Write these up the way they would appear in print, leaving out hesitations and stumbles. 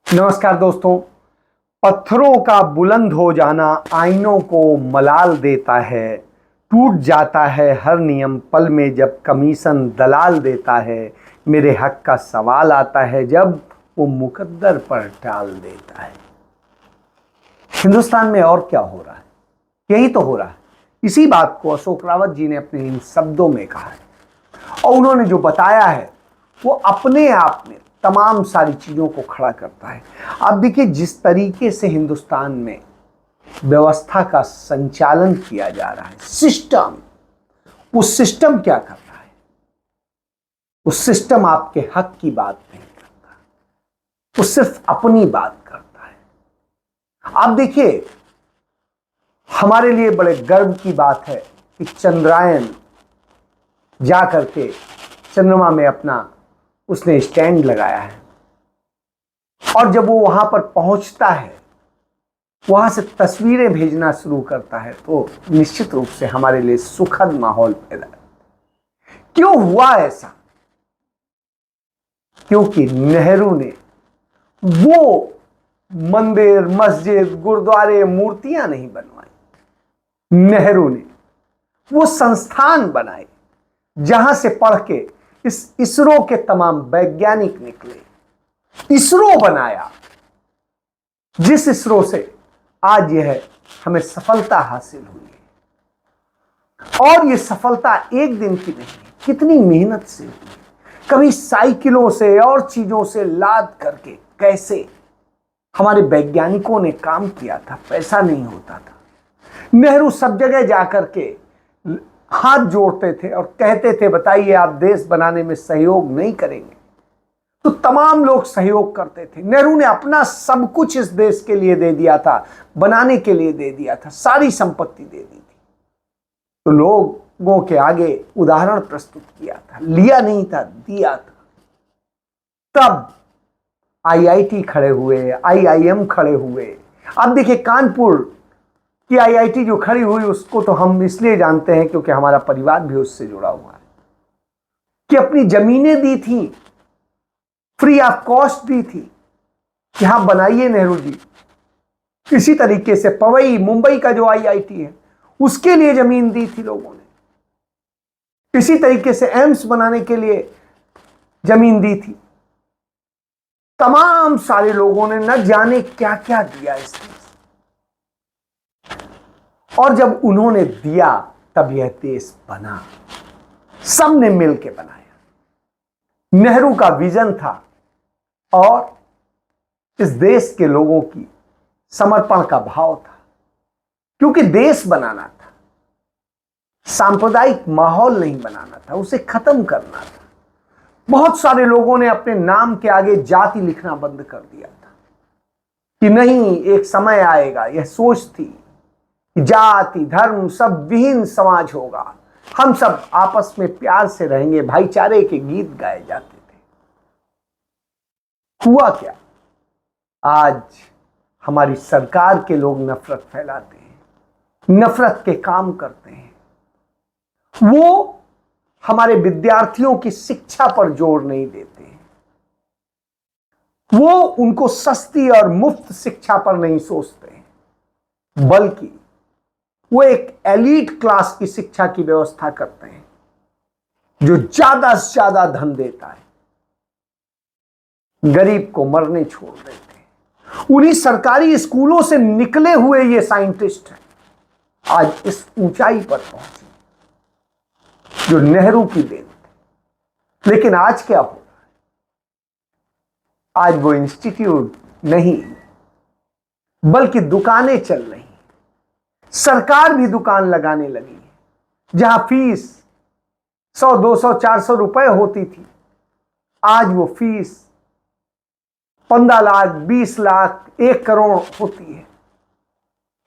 नमस्कार दोस्तों। पत्थरों का बुलंद हो जाना आईनों को मलाल देता है। टूट जाता है हर नियम पल में जब कमीशन दलाल देता है। मेरे हक का सवाल आता है जब वो मुकद्दर पर टाल देता है। हिंदुस्तान में और क्या हो रहा है? यही तो हो रहा है। इसी बात को अशोक रावत जी ने अपने इन शब्दों में कहा है और उन्होंने जो बताया है वो अपने आप में तमाम सारी चीजों को खड़ा करता है। अब देखिए, जिस तरीके से हिंदुस्तान में व्यवस्था का संचालन किया जा रहा है, सिस्टम, वो सिस्टम क्या कर रहा है? वो सिस्टम आपके हक की बात नहीं करता, वो सिर्फ अपनी बात करता है। आप देखिए, हमारे लिए बड़े गर्व की बात है कि चंद्रायन जा करके चंद्रमा में अपना उसने स्टैंड लगाया है और जब वो वहां पर पहुंचता है, वहां से तस्वीरें भेजना शुरू करता है, तो निश्चित रूप से हमारे लिए सुखद माहौल पैदा। क्यों हुआ ऐसा? क्योंकि नेहरू ने वो मंदिर, मस्जिद, गुरुद्वारे, मूर्तियां नहीं बनवाई। नेहरू ने वो संस्थान बनाए जहां से पढ़ के इस इसरो के तमाम वैज्ञानिक निकले। इसरो बनाया, जिस इसरो से आज यह हमें सफलता हासिल हुई है। और यह सफलता एक दिन की नहीं, कितनी मेहनत से हुई। कभी साइकिलों से और चीजों से लाद करके कैसे हमारे वैज्ञानिकों ने काम किया था, पैसा नहीं होता था। नेहरू सब जगह जाकर के हाथ जोड़ते थे और कहते थे, बताइए आप देश बनाने में सहयोग नहीं करेंगे? तो तमाम लोग सहयोग करते थे। नेहरू ने अपना सब कुछ इस देश के लिए दे दिया था, बनाने के लिए दे दिया था, सारी संपत्ति दे दी थी। तो लोगों के आगे उदाहरण प्रस्तुत किया था, लिया नहीं था, दिया था। तब आईआईटी खड़े हुए, आईआईएम खड़े हुए। अब देखिए, कानपुर की आईआईटी जो खड़ी हुई, उसको तो हम इसलिए जानते हैं क्योंकि हमारा परिवार भी उससे जुड़ा हुआ है, कि अपनी जमीनें दी थी, फ्री ऑफ कॉस्ट दी थी कि हाँ बनाइए नेहरू जी। इसी तरीके से पवई, मुंबई का जो आईआईटी है, उसके लिए जमीन दी थी लोगों ने। इसी तरीके से एम्स बनाने के लिए जमीन दी थी। तमाम सारे लोगों ने न जाने क्या क्या दिया इस देश। और जब उन्होंने दिया तब यह देश बना, सबने मिलकर बनाया। नेहरू का विजन था और इस देश के लोगों की समर्पण का भाव था, क्योंकि देश बनाना था, सांप्रदायिक माहौल नहीं बनाना था, उसे खत्म करना था। बहुत सारे लोगों ने अपने नाम के आगे जाति लिखना बंद कर दिया था कि नहीं, एक समय आएगा, यह सोच थी कि जाति धर्म सब विहीन समाज होगा, हम सब आपस में प्यार से रहेंगे, भाईचारे के गीत गाए जाते थे। हुआ क्या? आज हमारी सरकार के लोग नफरत फैलाते हैं, नफरत के काम करते हैं। वो हमारे विद्यार्थियों की शिक्षा पर जोर नहीं देते हैं, वो उनको सस्ती और मुफ्त शिक्षा पर नहीं सोचते हैं, बल्कि वो एक एलीट क्लास की शिक्षा की व्यवस्था करते हैं जो ज्यादा से ज्यादा धन देता है, गरीब को मरने छोड़ देते हैं। उन्हीं सरकारी स्कूलों से निकले हुए ये साइंटिस्ट हैं आज इस ऊंचाई पर पहुंचे जो नेहरू की देन थी। लेकिन आज क्या हो रहा है? आज वो इंस्टीट्यूट नहीं, बल्कि दुकानें चल रही। सरकार भी दुकान लगाने लगी है, जहां फीस 100, 200, 400 रुपए होती थी, आज वो फीस 15 लाख, 20 लाख, 1 करोड़ होती है।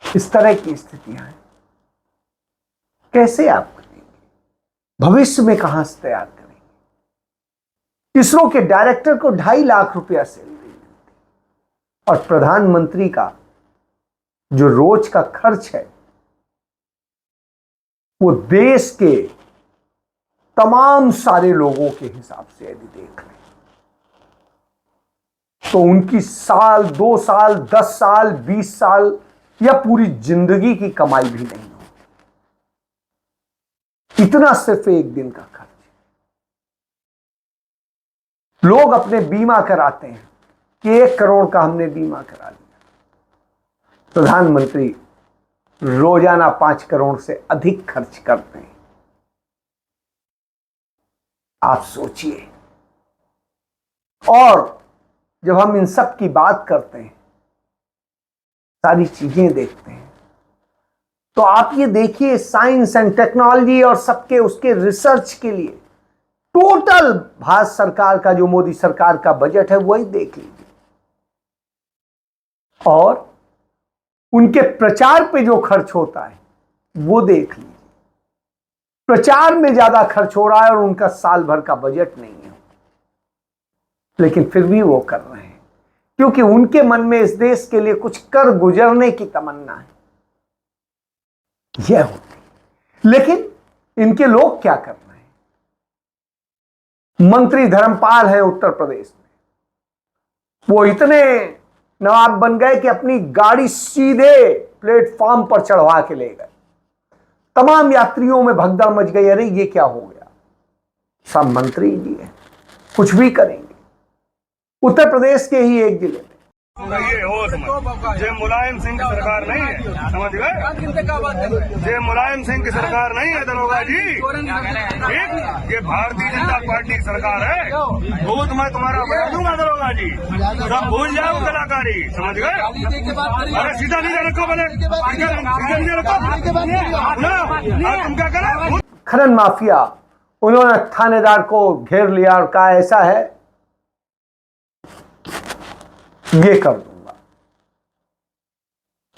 इस तरह की स्थितियां हैं। कैसे आप करेंगे? भविष्य में कहां से तैयार करेंगे? इसरो के डायरेक्टर को 2.5 लाख रुपया सैलरी मिलती और प्रधानमंत्री का जो रोज का खर्च है, वो देश के तमाम सारे लोगों के हिसाब से यदि देख लें तो उनकी साल, 2 साल, 10 साल, 20 साल या पूरी जिंदगी की कमाई भी नहीं हो। इतना सिर्फ एक दिन का खर्च। लोग अपने बीमा कराते हैं कि 1 करोड़ का हमने बीमा करा लिया। प्रधानमंत्री रोजाना 5 करोड़ से अधिक खर्च करते हैं। आप सोचिए। और जब हम इन सब की बात करते हैं, सारी चीजें देखते हैं, तो आप ये देखिए, साइंस एंड टेक्नोलॉजी और सबके उसके रिसर्च के लिए टोटल भारत सरकार का, जो मोदी सरकार का बजट है, वही देख लीजिए। और उनके प्रचार पे जो खर्च होता है वो देख लीजिए। प्रचार में ज्यादा खर्च हो रहा है और उनका साल भर का बजट नहीं है, लेकिन फिर भी वो कर रहे हैं, क्योंकि उनके मन में इस देश के लिए कुछ कर गुजरने की तमन्ना है। यह होती। लेकिन इनके लोग क्या कर रहे हैं? मंत्री धर्मपाल है उत्तर प्रदेश में, वो इतने नवाब बन गए कि अपनी गाड़ी सीधे प्लेटफॉर्म पर चढ़वा के ले गए। तमाम यात्रियों में भगदड़ मच गई। अरे ये क्या हो गया? सब मंत्री जी है, कुछ भी करेंगे। उत्तर प्रदेश के ही एक जिले में ये हो समझ, ये मुलायम सिंह की सरकार नहीं है, समझ गए? ये मुलायम सिंह की सरकार नहीं है दरोगा जी, ठीक? ये भारतीय जनता पार्टी की सरकार है। बहुत मैं तुम्हारा बता दूंगा दरोगा जी, सब भूल जाओ कलाकारी, समझ गए? अरे सीधा नहीं रखो, बोले सीधा नहीं रखो। तुम क्या करें? खनन माफिया, उन्होंने थानेदार को घेर लिया और कहा ऐसा है, ये कर दूंगा,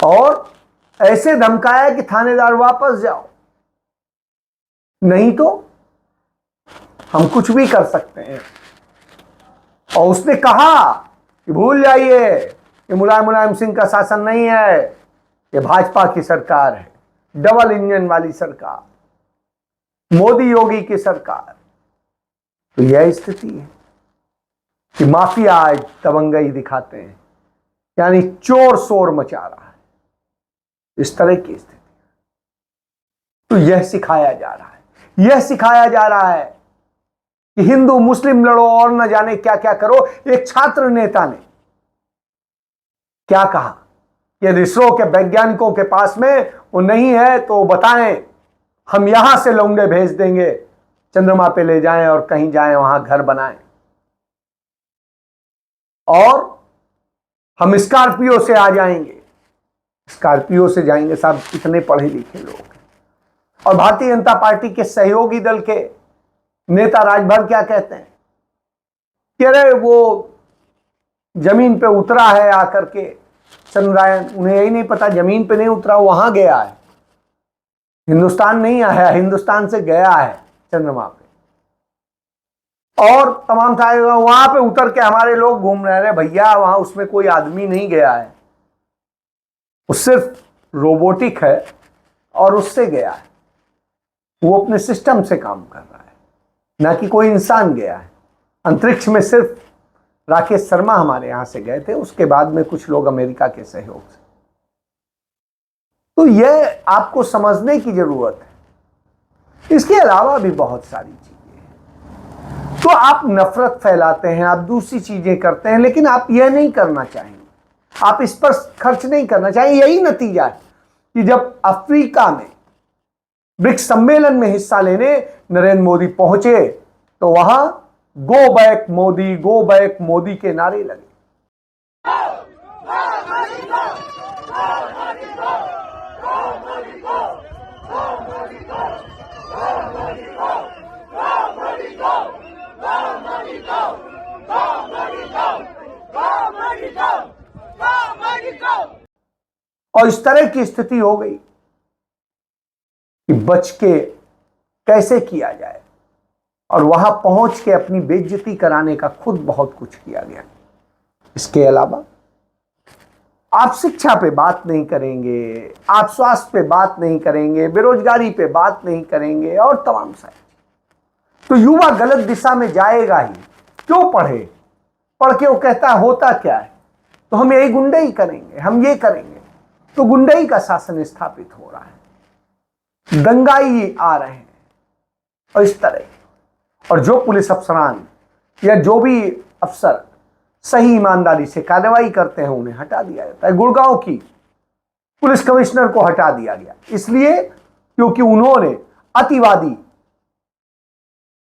और ऐसे धमकाया कि थानेदार वापस जाओ, नहीं तो हम कुछ भी कर सकते हैं। और उसने कहा कि भूल जाइए, ये मुलायम सिंह का शासन नहीं है, ये भाजपा की सरकार है, डबल इंजन वाली सरकार, मोदी योगी की सरकार। तो यह स्थिति है कि माफिया आज दबंगई दिखाते हैं, यानी चोर शोर मचा रहा है, इस तरह की स्थिति। तो यह सिखाया जा रहा है, यह सिखाया जा रहा है कि हिंदू मुस्लिम लड़ो और न जाने क्या क्या करो। एक छात्र नेता ने क्या कहा? यदि इसरो के वैज्ञानिकों के पास में वो नहीं है तो बताएं, हम यहां से लौंडे भेज देंगे, चंद्रमा पे ले जाएं और कहीं जाएं, वहां घर बनाएं, और हम स्कॉर्पियो से आ जाएंगे। स्कॉर्पियो से जाएंगे? साहब इतने पढ़े लिखे लोग हैं। और भारतीय जनता पार्टी के सहयोगी दल के नेता राजभर क्या कहते हैं कि अरे वो जमीन पे उतरा है आकर के चंद्रयान, उन्हें यही नहीं पता जमीन पे नहीं उतरा, वहां गया है, हिंदुस्तान नहीं आया, हिंदुस्तान से गया है चंद्रमा पे। और तमाम था वहां पे उतर के हमारे लोग घूम रहे हैं। भैया वहां उसमें कोई आदमी नहीं गया है, वो सिर्फ रोबोटिक है और उससे गया है, वो अपने सिस्टम से काम कर रहा है, ना कि कोई इंसान गया है। अंतरिक्ष में सिर्फ राकेश शर्मा हमारे यहां से गए थे, उसके बाद में कुछ लोग अमेरिका के सहयोग से। तो यह आपको समझने की जरूरत है। इसके अलावा भी बहुत सारी चीजें हैं। तो आप नफरत फैलाते हैं, आप दूसरी चीजें करते हैं, लेकिन आप यह नहीं करना चाहेंगे, आप इस पर खर्च नहीं करना चाहिए। यही नतीजा है कि जब अफ्रीका में ब्रिक्स सम्मेलन में हिस्सा लेने नरेंद्र मोदी पहुंचे तो वहां गो बैक मोदी के नारे लगे। और इस तरह की स्थिति हो गई कि बच के कैसे किया जाए, और वहां पहुंच के अपनी बेइज्जती कराने का खुद बहुत कुछ किया गया। इसके अलावा आप शिक्षा पे बात नहीं करेंगे, आप स्वास्थ्य पे बात नहीं करेंगे, बेरोजगारी पे बात नहीं करेंगे, और तमाम सारी। तो युवा गलत दिशा में जाएगा ही। क्यों पढ़े? पढ़ के वो कहता है होता क्या है, तो हम यही गुंडई करेंगे, हम ये करेंगे, तो गुंडई का शासन स्थापित हो रहा है, दंगाई आ रहे हैं और इस तरह। और जो पुलिस अफसरान या जो भी अफसर सही ईमानदारी से कार्रवाई करते हैं उन्हें हटा दिया जाता है। गुड़गांव की पुलिस कमिश्नर को हटा दिया गया इसलिए क्योंकि उन्होंने अतिवादी,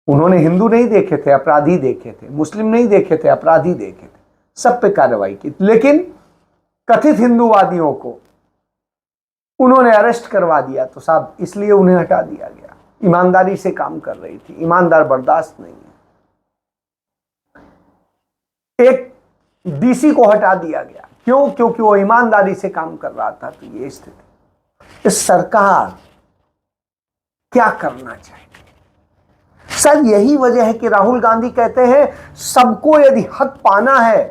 उन्होंने हिंदू नहीं देखे थे, अपराधी देखे थे, मुस्लिम नहीं देखे थे, अपराधी देखे थे, सब पे कार्रवाई की। लेकिन कथित हिंदूवादियों को उन्होंने अरेस्ट करवा दिया, तो साहब इसलिए उन्हें हटा दिया गया। ईमानदारी से काम कर रही थी, ईमानदार बर्दाश्त नहीं है। एक डीसी को हटा दिया गया, क्यों? क्योंकि वो ईमानदारी से काम कर रहा था। तो ये स्थिति, इस सरकार क्या करना चाहिए? सर यही वजह है कि राहुल गांधी कहते हैं सबको यदि हक पाना है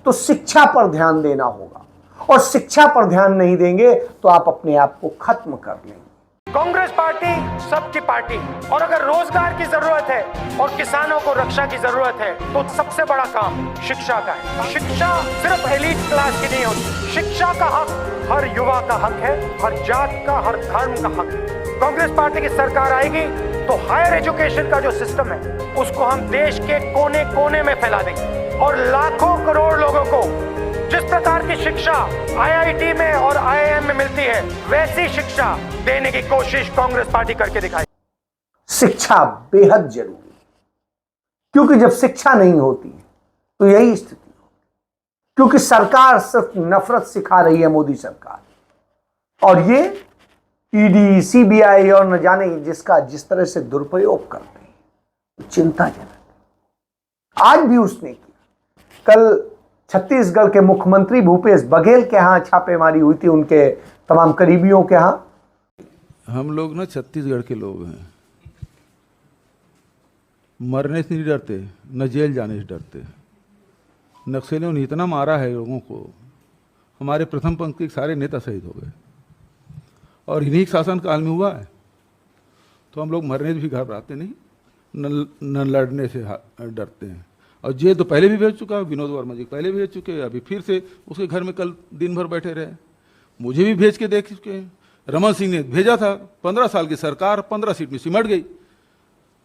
तो शिक्षा पर ध्यान देना होगा, और शिक्षा पर ध्यान नहीं देंगे तो आप अपने आप को खत्म कर लेंगे। कांग्रेस पार्टी सबकी पार्टी, और अगर रोजगार की जरूरत है और किसानों को रक्षा की जरूरत है तो सबसे बड़ा काम शिक्षा का है। शिक्षा सिर्फ एलीट क्लास की नहीं होती, शिक्षा का हक हर युवा का हक है, हर जात का, हर धर्म का हक है। कांग्रेस पार्टी की सरकार आएगी तो हायर एजुकेशन का जो सिस्टम है उसको हम देश के कोने कोने में फैला देंगे, और लाखों करोड़ लोगों को जिस प्रकार की शिक्षा आईआईटी में और आईआईएम में मिलती है वैसी शिक्षा देने की कोशिश कांग्रेस पार्टी करके दिखाई। शिक्षा बेहद जरूरी, क्योंकि जब शिक्षा नहीं होती तो यही स्थिति होती, क्योंकि सरकार सिर्फ नफरत सिखा रही है, मोदी सरकार, और ये ईडी, सीबीआई और न जाने जिसका जिस तरह से दुरुपयोग कर रही है, चिंताजनक। आज भी उसने किया। कल छत्तीसगढ़ के मुख्यमंत्री भूपेश बघेल के यहाँ छापेमारी हुई थी, उनके तमाम करीबियों के यहाँ। हम लोग ना छत्तीसगढ़ के लोग हैं, मरने से नहीं डरते, न जेल जाने से डरते। नक्सलियों ने इतना मारा है लोगों को, हमारे प्रथम पंक्ति के सारे नेता शहीद हो गए, और इन्हीं शासन काल में हुआ है। तो हम लोग मरने से भी घबराते नहीं, न लड़ने से डरते हैं। और जेल तो पहले भी भेज चुका है, विनोद वर्मा जी पहले भेज चुके हैं, अभी फिर से उसके घर में कल दिन भर बैठे रहे। मुझे भी भेज के देख चुके हैं। रमन सिंह ने भेजा था, 15 साल की सरकार 15 सीट में सिमट गई।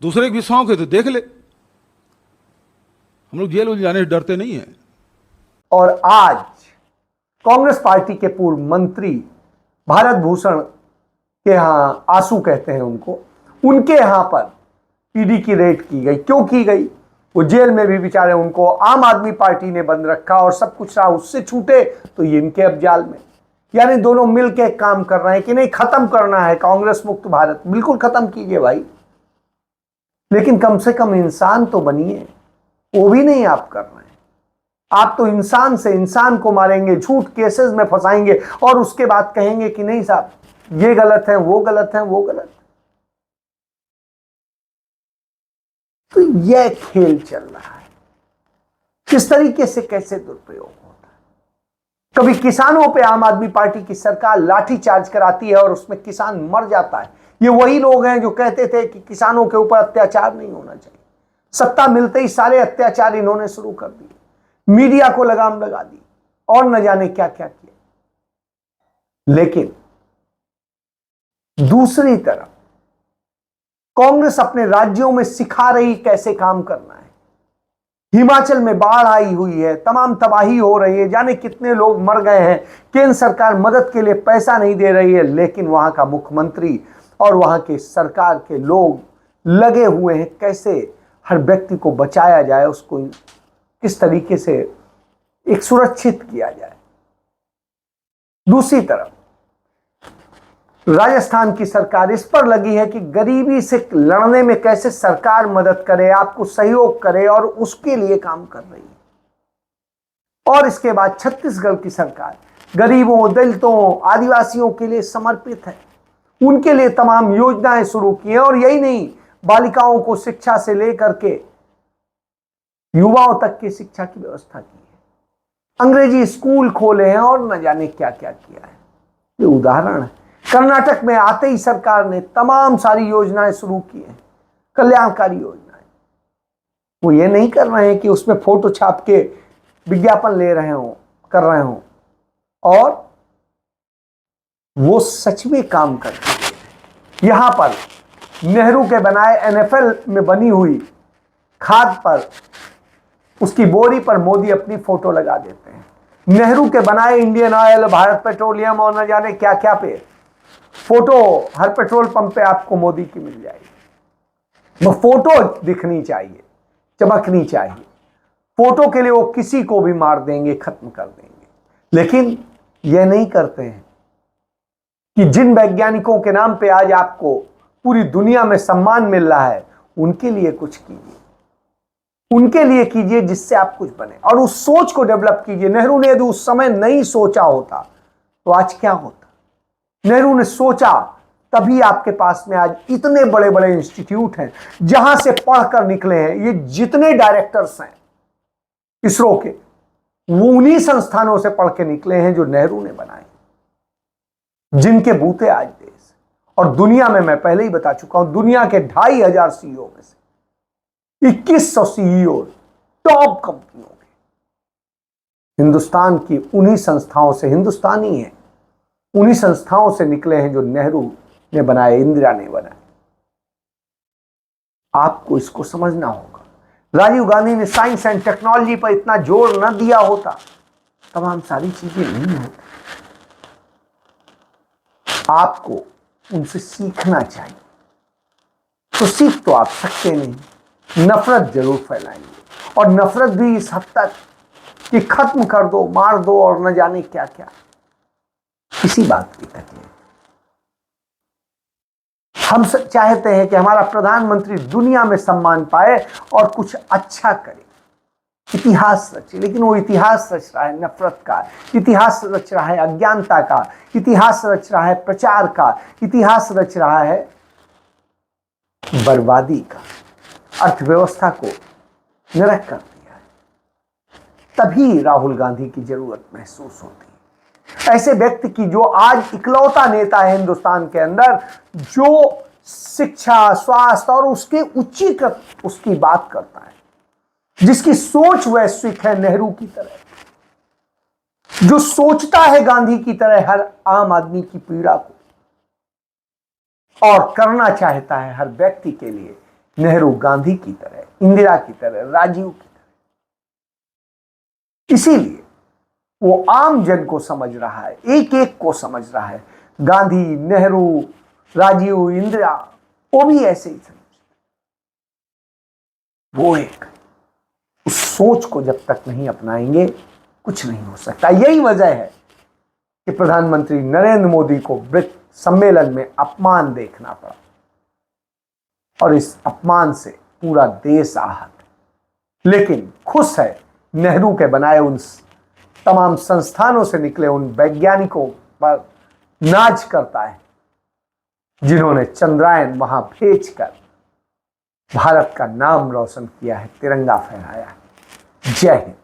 दूसरे के भी शौक है तो देख ले। हम लोग जेल जाने से डरते नहीं हैं। और आज कांग्रेस पार्टी के पूर्व मंत्री भारत भूषण के यहाँ, आंसू कहते हैं उनको, उनके यहाँ पर ईडी की रेड की गई। क्यों की गई? वो जेल में भी बेचारे, उनको आम आदमी पार्टी ने बंद रखा और सब कुछ रहा, उससे छूटे तो ये इनके अब जाल में। यानी दोनों मिलकर काम कर रहे हैं कि नहीं खत्म करना है कांग्रेस मुक्त भारत। बिल्कुल खत्म कीजिए भाई, लेकिन कम से कम इंसान तो बनिए। वो भी नहीं आप कर रहे हैं। आप तो इंसान से इंसान को मारेंगे, झूठ केसेस में फंसाएंगे और उसके बाद कहेंगे कि नहीं साहब ये गलत है, वो गलत है, वो गलत है। तो यह खेल चल रहा है। किस तरीके से कैसे दुरुपयोग होता है। कभी किसानों पे आम आदमी पार्टी की सरकार लाठीचार्ज कराती है और उसमें किसान मर जाता है। ये वही लोग हैं जो कहते थे कि किसानों के ऊपर अत्याचार नहीं होना चाहिए। सत्ता मिलते ही सारे अत्याचार इन्होंने शुरू कर दिए, मीडिया को लगाम लगा दी और न जाने क्या क्या किया। लेकिन दूसरी तरफ कांग्रेस अपने राज्यों में सिखा रही कैसे काम करना है। हिमाचल में बाढ़ आई हुई है, तमाम तबाही हो रही है, जाने कितने लोग मर गए हैं। केंद्र सरकार मदद के लिए पैसा नहीं दे रही है, लेकिन वहां का मुख्यमंत्री और वहां के सरकार के लोग लगे हुए हैं कैसे हर व्यक्ति को बचाया जाए, उसको किस तरीके से एक सुरक्षित किया जाए। दूसरी तरफ राजस्थान की सरकार इस पर लगी है कि गरीबी से लड़ने में कैसे सरकार मदद करे, आपको सहयोग करे, और उसके लिए काम कर रही है। और इसके बाद छत्तीसगढ़ की सरकार गरीबों, दलितों, आदिवासियों के लिए समर्पित है। उनके लिए तमाम योजनाएं शुरू की हैं, और यही नहीं, बालिकाओं को शिक्षा से लेकर के युवाओं तक की शिक्षा की व्यवस्था की है। अंग्रेजी स्कूल खोले हैं और न जाने क्या क्या किया है। ये उदाहरण है। कर्नाटक में आते ही सरकार ने तमाम सारी योजनाएं शुरू की हैं, कल्याणकारी योजनाएं। वो ये नहीं कर रहे हैं कि उसमें फोटो छाप के विज्ञापन ले रहे हो, कर रहे हो, और वो सच में काम करते हैं। यहां पर नेहरू के बनाए एनएफएल में बनी हुई खाद पर, उसकी बोरी पर मोदी अपनी फोटो लगा देते हैं। नेहरू के बनाए इंडियन ऑयल, भारत पेट्रोलियम और न जाने क्या क्या पे फोटो हर पेट्रोल पंप पे आपको मोदी की मिल जाएगी। वो फोटो दिखनी चाहिए, चमकनी चाहिए। फोटो के लिए वो किसी को भी मार देंगे, खत्म कर देंगे। लेकिन यह नहीं करते हैं कि जिन वैज्ञानिकों के नाम पे आज आपको पूरी दुनिया में सम्मान मिल रहा है, उनके लिए कुछ कीजिए, उनके लिए कीजिए जिससे आप कुछ बने, और उस सोच को डेवलप कीजिए। नेहरू ने यदि उस समय नहीं सोचा होता तो आज क्या होता? नेहरू ने सोचा, तभी आपके पास में आज इतने बड़े बड़े इंस्टीट्यूट हैं जहां से पढ़कर निकले हैं। ये जितने डायरेक्टर्स हैं इसरो के, वो उन्हीं संस्थानों से पढ़ के निकले हैं जो नेहरू ने बनाए, जिनके बूते आज देश और दुनिया में, मैं पहले ही बता चुका हूं, दुनिया के 2500 सीईओ में से 2100 सीईओ टॉप कंपनियों के हिंदुस्तान की उन्हीं संस्थाओं से, हिंदुस्तानी है, उन्हीं संस्थाओं से निकले हैं जो नेहरू ने बनाए, इंदिरा ने बनाए। आपको इसको समझना होगा। राजीव गांधी ने साइंस एंड टेक्नोलॉजी पर इतना जोर न दिया होता, तमाम सारी चीजें नहीं होती। आपको उनसे सीखना चाहिए। तो सीख तो आप सकते नहीं, नफरत जरूर फैलाएंगे, और नफरत भी इस हद तक कि खत्म कर दो, मार दो और न जाने क्या क्या। इसी बात की तकलीफ। हम चाहते हैं कि हमारा प्रधानमंत्री दुनिया में सम्मान पाए और कुछ अच्छा करे, इतिहास रचे, लेकिन वो इतिहास रच रहा है नफरत का, इतिहास रच रहा है अज्ञानता का, इतिहास रच रहा है प्रचार का, इतिहास रच रहा है बर्बादी का। अर्थव्यवस्था को नरक कर दिया है। तभी राहुल गांधी की जरूरत महसूस होती है, ऐसे व्यक्ति की जो आज इकलौता नेता है हिंदुस्तान के अंदर, जो शिक्षा, स्वास्थ्य और उसके उच्चीकृत उसकी बात करता है, जिसकी सोच वैश्विक है नेहरू की तरह, जो सोचता है गांधी की तरह हर आम आदमी की पीड़ा को, और करना चाहता है हर व्यक्ति के लिए नेहरू गांधी की तरह, इंदिरा की तरह, राजीव की तरह। इसीलिए वो आम जन को समझ रहा है, एक एक को समझ रहा है। गांधी, नेहरू, राजीव, इंदिरा, वो भी ऐसे ही समझते। वो एक उस सोच को जब तक नहीं अपनाएंगे कुछ नहीं हो सकता। यही वजह है कि प्रधानमंत्री नरेंद्र मोदी को ब्रिक्स सम्मेलन में अपमान देखना पड़ा, और इस अपमान से पूरा देश आहत, लेकिन खुश है नेहरू के बनाए उन तमाम संस्थानों से निकले उन वैज्ञानिकों पर नाज करता है जिन्होंने चंद्रायन वहां भेजकर भारत का नाम रोशन किया है, तिरंगा फहराया है। जय हिंद।